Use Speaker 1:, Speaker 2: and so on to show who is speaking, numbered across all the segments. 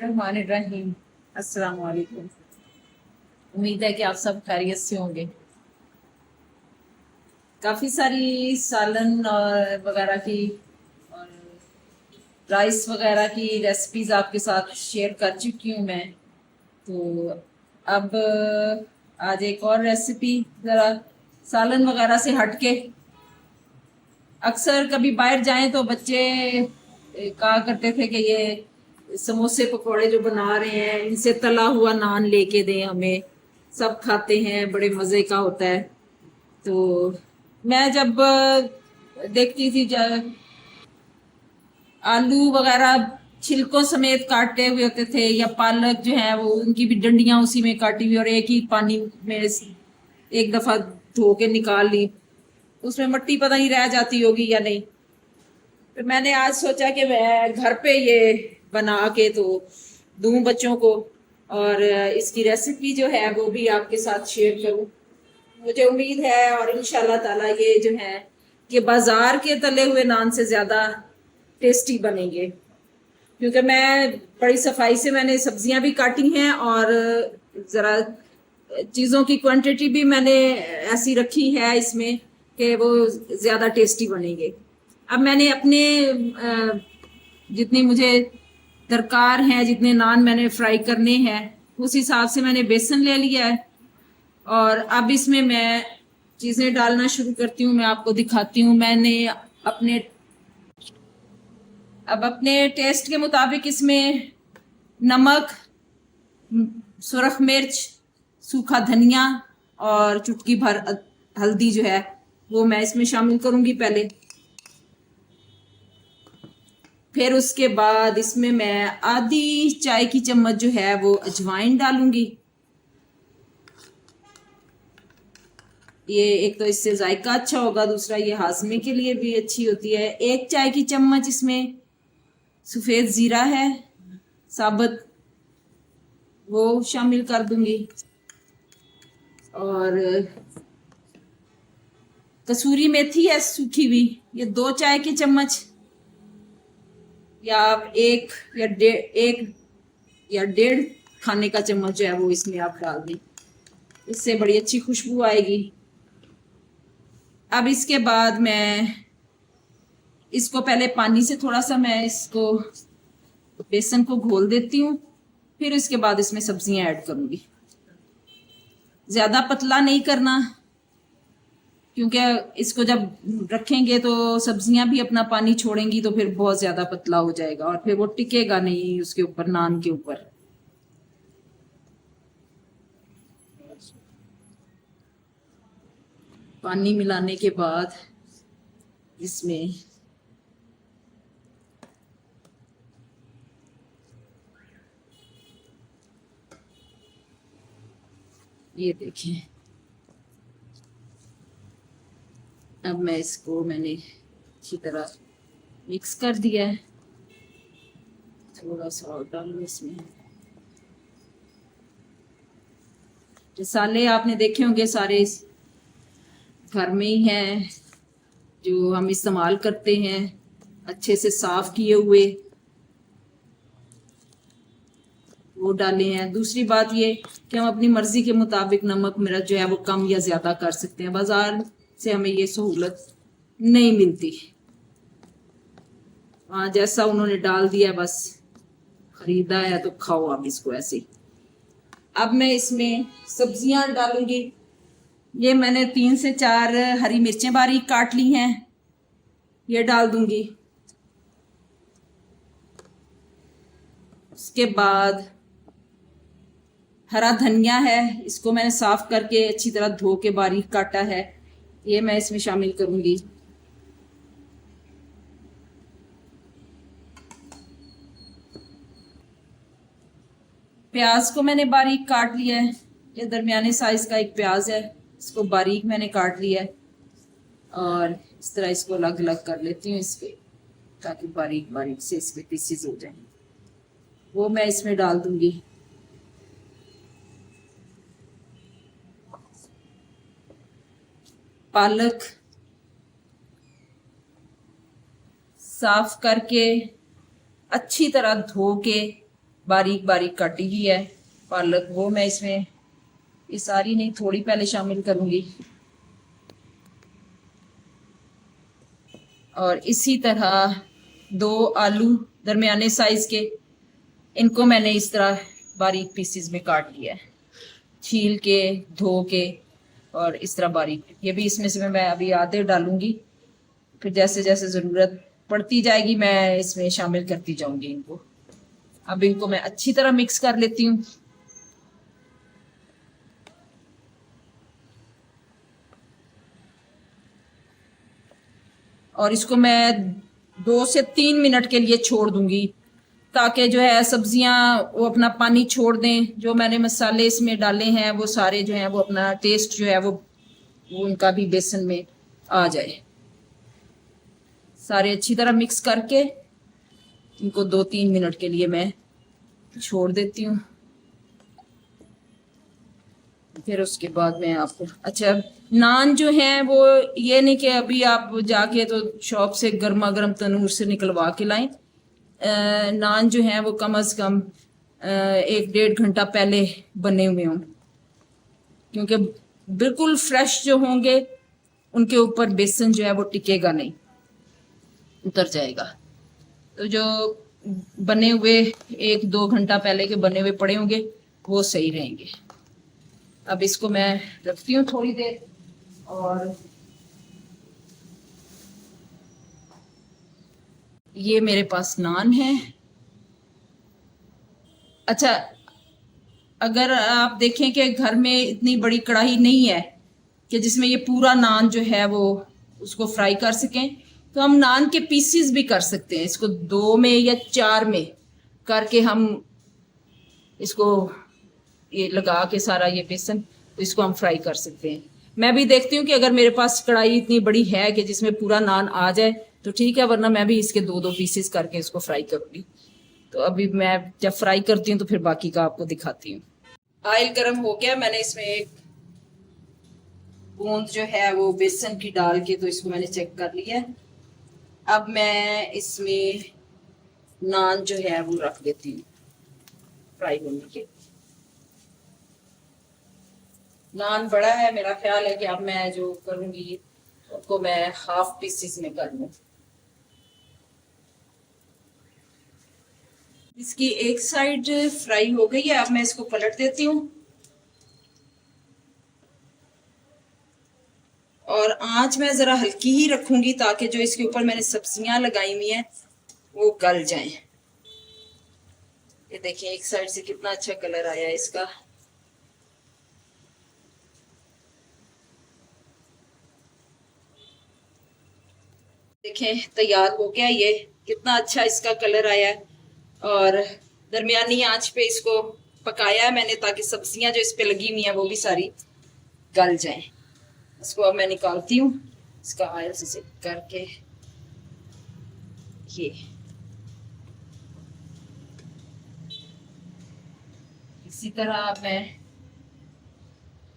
Speaker 1: बिस्मिल्लाहिर्रहमानिर्रहीम। अस्सलाम वालेकुम। उम्मीद है कि आप सब खैरियत से होंगे। काफ़ी सारी सालन और वगैरह की और राइस वगैरह की रेसिपीज़ आपके साथ शेयर कर चुकी हूँ मैं। तो अब आज एक और रेसिपी ज़रा सालन वगैरह से हट के। अक्सर कभी बाहर जाएं तो बच्चे कहा करते थे कि ये समोसे पकोड़े जो बना रहे हैं इनसे तला हुआ नान लेके दें हमें, सब खाते हैं, बड़े मज़े का होता है। तो मैं जब देखती थी आलू वगैरह छिलकों समेत काटे हुए होते थे, या पालक जो है वो उनकी भी डंडियां उसी में काटी हुई और एक ही पानी में एक दफा धो के निकाल ली, उसमें मिट्टी पता नहीं रह जाती होगी या नहीं। तो मैंने आज सोचा कि मैं घर पे ये बना के तो दूं बच्चों को, और इसकी रेसिपी जो है वो भी आपके साथ शेयर करूं। मुझे उम्मीद है और इंशाल्लाह ताला ये जो है कि बाजार के तले हुए नान से ज़्यादा टेस्टी बनेंगे, क्योंकि मैं बड़ी सफाई से मैंने सब्जियां भी काटी हैं और ज़रा चीज़ों की क्वांटिटी भी मैंने ऐसी रखी है इसमें कि वो ज़्यादा टेस्टी बनेंगे। अब मैंने अपने जितनी मुझे दरकार है, जितने नान मैंने फ्राई करने हैं उस हिसाब से मैंने बेसन ले लिया है, और अब इसमें मैं चीज़ें डालना शुरू करती हूँ। मैं आपको दिखाती हूँ। मैंने अपने टेस्ट के मुताबिक इसमें नमक, सुरख मिर्च, सूखा धनिया और चुटकी भर हल्दी जो है वो मैं इसमें शामिल करूंगी पहले। फिर उसके बाद इसमें मैं आधी चाय की चम्मच जो है वो अजवाइन डालूंगी। ये एक तो इससे जायका अच्छा होगा, दूसरा ये हाजमे के लिए भी अच्छी होती है। एक चाय की चम्मच इसमें सफ़ेद ज़ीरा है साबुत, वो शामिल कर दूंगी। और कसूरी मेथी है सूखी हुई, ये 2 चाय की चम्मच, या आप एक या डेढ़ खाने का चम्मच जो है वो इसमें आप डाल दें, इससे बड़ी अच्छी खुशबू आएगी। अब इसके बाद मैं इसको पहले पानी से थोड़ा सा मैं इसको बेसन को घोल देती हूँ, फिर इसके बाद इसमें सब्जियां ऐड करूंगी। ज़्यादा पतला नहीं करना, क्योंकि इसको जब रखेंगे तो सब्जियां भी अपना पानी छोड़ेंगी तो फिर बहुत ज़्यादा पतला हो जाएगा और फिर वो टिकेगा नहीं उसके ऊपर, नान के ऊपर। पानी मिलाने के बाद इसमें ये देखें, अब मैं इसको मैंने अच्छी तरह मिक्स कर दिया है। थोड़ा सा और डालूं इसमें। मसाले आपने देखे होंगे सारे घर में ही हैं जो हम इस्तेमाल करते हैं, अच्छे से साफ किए हुए वो डाले हैं। दूसरी बात ये कि हम अपनी मर्जी के मुताबिक नमक मिर्च जो है वो कम या ज़्यादा कर सकते हैं, बाजार से हमें ये सहूलत नहीं मिलती। हाँ, जैसा उन्होंने डाल दिया बस खरीदा है तो खाओ आप इसको ऐसे। अब मैं इसमें सब्जियां डालूंगी। ये मैंने 3 से 4 हरी मिर्चें बारीक काट ली हैं, ये डाल दूंगी। उसके बाद हरा धनिया है, इसको मैंने साफ करके अच्छी तरह धो के बारीक काटा है, ये मैं इसमें शामिल करूंगी। प्याज को मैंने बारीक काट लिया है, ये दरमियाने साइज का एक प्याज है, इसको बारीक मैंने काट लिया है और इस तरह इसको अलग अलग कर लेती हूँ इसके, ताकि बारीक बारीक से इसके पीसेस हो जाएं। वो मैं इसमें डाल दूंगी। पालक साफ करके अच्छी तरह धो के बारीक बारीक काटी हुई है पालक, वो मैं इसमें, ये सारी नहीं, थोड़ी पहले शामिल करूंगी। और इसी तरह 2 आलू दरमियाने साइज के, इनको मैंने इस तरह बारीक पीसेस में काट लिया है, छील के, धो के, और इस तरह बारीक। ये भी इसमें से मैं अभी आधे डालूंगी, फिर जैसे जैसे ज़रूरत पड़ती जाएगी मैं इसमें शामिल करती जाऊंगी इनको। अब इनको मैं अच्छी तरह मिक्स कर लेती हूँ। और इसको मैं 2 से 3 मिनट के लिए छोड़ दूंगी, ताकि जो है सब्जियां वो अपना पानी छोड़ दें। जो मैंने मसाले इसमें डाले हैं वो सारे जो हैं वो अपना टेस्ट जो है वो उनका भी बेसन में आ जाए। सारे अच्छी तरह मिक्स करके इनको 2-3 मिनट के लिए मैं छोड़ देती हूँ। फिर उसके बाद मैं आपको, अच्छा, नान जो हैं वो ये नहीं कि अभी आप जाके तो शॉप से गर्मा गर्म तनूर से निकलवा के लाएं। नान जो हैं वो कम से कम 1-1.5 घंटा पहले बने हुए हों, क्योंकि बिल्कुल फ्रेश जो होंगे उनके ऊपर बेसन जो है वो टिकेगा नहीं, उतर जाएगा। तो जो बने हुए 1-2 घंटा पहले के बने हुए पड़े होंगे वो सही रहेंगे। अब इसको मैं रखती हूँ थोड़ी देर। और ये मेरे पास नान है। अच्छा, अगर आप देखें कि घर में इतनी बड़ी कढ़ाई नहीं है कि जिसमें ये पूरा नान जो है वो उसको फ्राई कर सकें, तो हम नान के पीसीस भी कर सकते हैं। इसको 2 में या 4 में करके हम इसको ये लगा के सारा ये बेसन, तो इसको हम फ्राई कर सकते हैं। मैं भी देखती हूँ कि अगर मेरे पास कढ़ाई इतनी बड़ी है कि जिसमें पूरा नान आ जाए तो ठीक है, वरना मैं भी इसके 2-2 पीसेस करके इसको फ्राई करूँगी। तो अभी मैं जब फ्राई करती हूँ तो फिर बाकी का आपको दिखाती हूँ। ऑयल गर्म हो गया, मैंने इसमें 1 बूंद जो है वो बेसन की डाल के तो इसको मैंने चेक कर लिया है। अब मैं इसमें नान जो है वो रख देती हूँ फ्राई होने के। नान बड़ा है, मेरा ख्याल है कि अब मैं जो करूँगी उसको मैं हाफ पीसेस में कर लूँ। इसकी एक साइड फ्राई हो गई है, अब मैं इसको पलट देती हूँ। और आंच मैं ज़रा हल्की ही रखूंगी ताकि जो इसके ऊपर मैंने सब्जियां लगाई हुई हैं वो गल जाएं। ये देखिए एक साइड से कितना अच्छा कलर आया है इसका। देखें तैयार हो गया, ये कितना अच्छा इसका कलर आया है। और दरमियानी आंच पे इसको पकाया है मैंने ताकि सब्जियां जो इस पे लगी हुई हैं वो भी सारी गल जाएं। इसको अब मैं निकालती हूँ इसका ऑयल से करके। ये इसी तरह मैं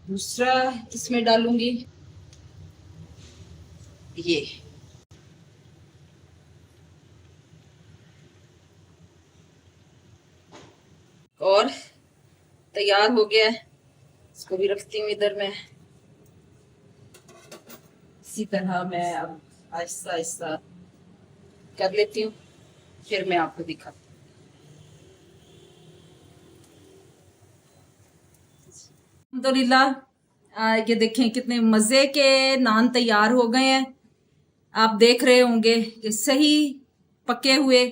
Speaker 1: दूसरा इसमें डालूंगी। ये और तैयार हो गया है, इसको भी रखती हूँ इधर में। इसी तरह मैं अब आहिस्ता आहिस्ता कर लेती हूँ, फिर मैं आपको दिखाती हूँ। अल्हम्दुलिल्लाह, ये देखें कितने मज़े के नान तैयार हो गए हैं। आप देख रहे होंगे कि सही पके हुए,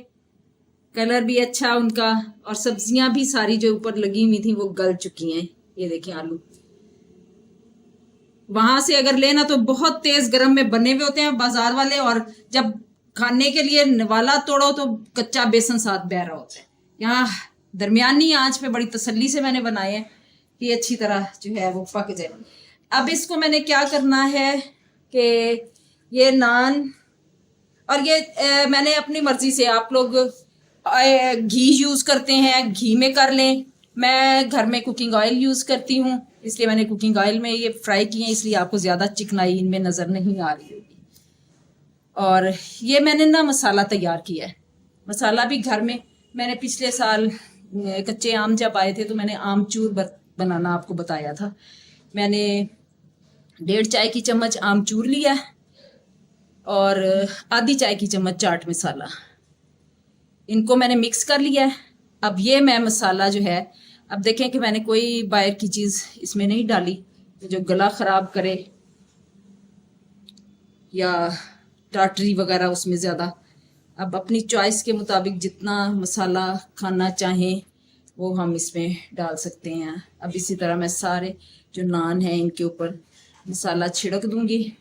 Speaker 1: कलर भी अच्छा उनका, और सब्जियां भी सारी जो ऊपर लगी हुई थी वो गल चुकी हैं। ये देखिए आलू वहां से अगर लेना तो बहुत तेज गर्म में बने हुए होते हैं बाजार वाले, और जब खाने के लिए निवाला तोड़ो तो कच्चा बेसन साथ बह रहा होता है। यहाँ दरमियानी आंच पे बड़ी तसल्ली से मैंने बनाए हैं कि अच्छी तरह जो है वो पक जाए। अब इसको मैंने क्या करना है कि ये नान, और ये मैंने अपनी मर्जी से, आप लोग घी यूज करते हैं घी में कर लें। मैं घर में कुकिंग ऑयल यूज करती हूँ, इसलिए मैंने कुकिंग ऑयल में ये फ्राई किए हैं, इसलिए आपको ज्यादा चिकनाई इनमें नजर नहीं आ रही होगी। और ये मैंने ना मसाला तैयार किया है। मसाला भी घर में मैंने पिछले साल कच्चे आम जब आए थे तो मैंने आमचूर बनाना आपको बताया था। मैंने 1.5 चाय की चम्मच आमचूर लिया और आधी चाय की चम्मच चाट मसाला, इनको मैंने मिक्स कर लिया है। अब ये मैं मसाला जो है, अब देखें कि मैंने कोई बाहर की चीज़ इसमें नहीं डाली जो गला ख़राब करे या टाटरी वगैरह उसमें ज़्यादा। अब अपनी चॉइस के मुताबिक जितना मसाला खाना चाहें वो हम इसमें डाल सकते हैं। अब इसी तरह मैं सारे जो नान हैं इनके ऊपर मसाला छिड़क दूंगी।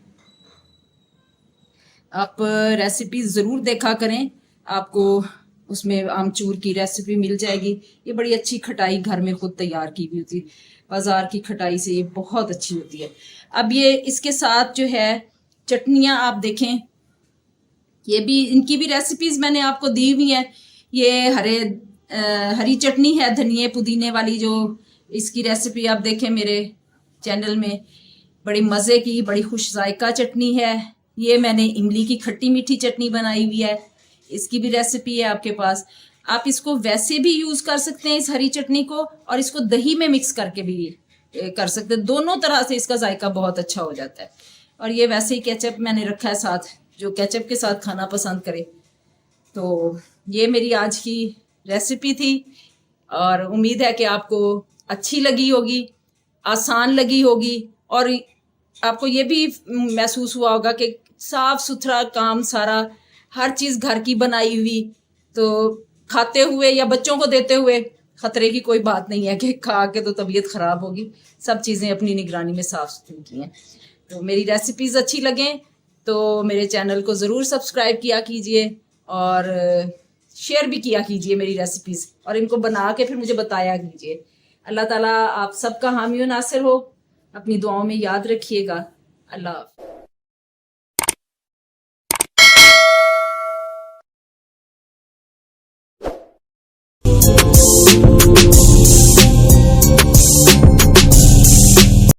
Speaker 1: आप रेसिपी ज़रूर देखा करें, आपको उसमें आमचूर की रेसिपी मिल जाएगी। ये बड़ी अच्छी खटाई घर में खुद तैयार की हुई होती है, बाज़ार की खटाई से ये बहुत अच्छी होती है। अब ये इसके साथ जो है चटनियाँ आप देखें, ये भी इनकी भी रेसिपीज़ मैंने आपको दी हुई है। ये हरी चटनी है धनिए पुदीने वाली, जो इसकी रेसिपी आप देखें मेरे चैनल में, बड़ी मज़े की बड़ी खुश जायका चटनी है। ये मैंने इमली की खट्टी मीठी चटनी बनाई हुई है, इसकी भी रेसिपी है आपके पास। आप इसको वैसे भी यूज़ कर सकते हैं इस हरी चटनी को, और इसको दही में मिक्स करके भी कर सकते हैं। दोनों तरह से इसका जायका बहुत अच्छा हो जाता है। और ये वैसे ही केचप मैंने रखा है साथ, जो केचप के साथ खाना पसंद करे। तो ये मेरी आज की रेसिपी थी और उम्मीद है कि आपको अच्छी लगी होगी, आसान लगी होगी, और आपको ये भी महसूस हुआ होगा कि साफ सुथरा काम सारा, हर चीज़ घर की बनाई हुई, तो खाते हुए या बच्चों को देते हुए ख़तरे की कोई बात नहीं है कि खा के तो तबीयत ख़राब होगी। सब चीज़ें अपनी निगरानी में साफ सुथरी की हैं। तो मेरी रेसिपीज़ अच्छी लगें तो मेरे चैनल को ज़रूर सब्सक्राइब किया कीजिए और शेयर भी किया कीजिए मेरी रेसिपीज़, और इनको बना के फिर मुझे बताया कीजिए। अल्लाह ताला आप सबका हामी व नासिर हो। अपनी दुआओं में याद रखिएगा। अल्लाह।